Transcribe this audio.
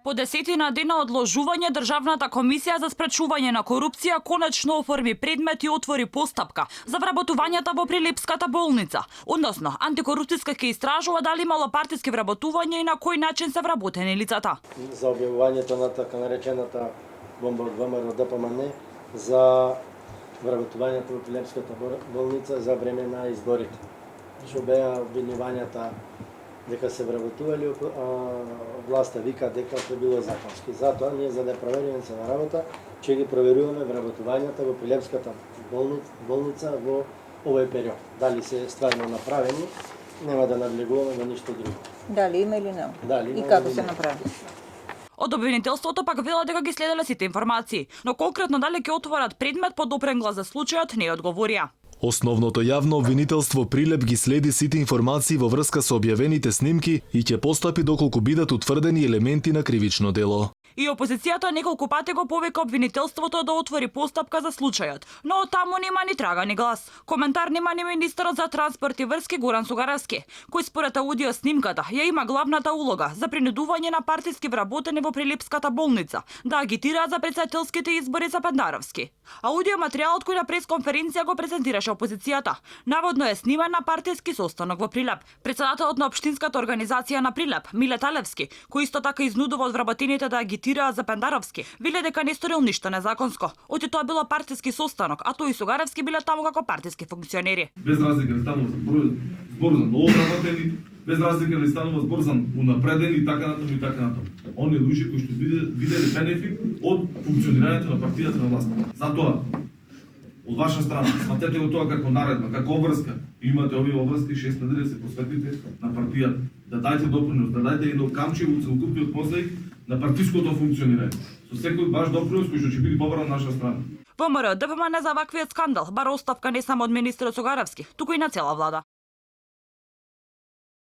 По 10 дена одложување Државната комисија за спречување на корупција конечно оформи предмет и отвори постапка за вработувањата во Прилепската болница. Односно, антикорупцијска ќе истражува дали имало партиски вработување и на кој начин се вработени лицата. За објавувањето на така наречената бомба од ВМРО ДПМН за вработувањето во Прилепската болница за време на изборите. Што беа обвинувањата дека се вработували, власта вика дека тоа било законски. Затоа ние за да провериме цела работа, ќе ги проверуваме вработувањата во Прилепската болница во овој период. Дали се стварно направени, нема да надлегуваме на ништо друго. Дали има или не? Дали И има како или се не. направи? Од обвинителството пак велат дека ги следеле сите информации, но конкретно дали ќе отворат предмет под допрен глас за случајот не одговорија. Основното јавно обвинителство Прилеп ги следи сите информации во врска со објавените снимки и ќе постапи доколку бидат утврдени елементи на кривично дело. И опозицијата неколку пати го повика обвинителството да отвори постапка за случајот, но од таму нема ни трага ни глас. Коментар нема ни министерот за транспорт и врски Горан Сугаравски, кој според аудио снимката ја има главната улога за принудување на партиски вработени во Прилепската болница да агитираат за претседателските избори за Пендаровски. Аудио материјалот кој на пресконференција го презентираше опозицијата наводно е снимен на партиски состанок во Прилеп. Претседателот на општинската организација на Прилеп, Миле Талевски, кој исто така изнудува од вработените да агитираат за Пендаровски, веле дека не сторил ништо незаконско, оти тоа било партиски состанок, а тој и Сугаравски биле таму како партиски функционери. Без разлика ли станува збор за ново вработени, без разлика ли станува збор за унапредени и така натаму и така натаму. Оние луѓе кои што виделе бенефит од функционирањето на партијата на власт. Затоа, од ваша страна, сматете го тоа како наредба, како обврска. Имате овие обврски 6 недели да се посветите на партијата. Да дајте допринос, да дајте едно камче во целокупниот мозаик на партиското функционирање. Со секој ваш допринос кој што ќе биде побара на наша страна. ВМРО ДПМН за ваквиот скандал бара оставка не само од министерот Сугаравски, туку и на цела влада.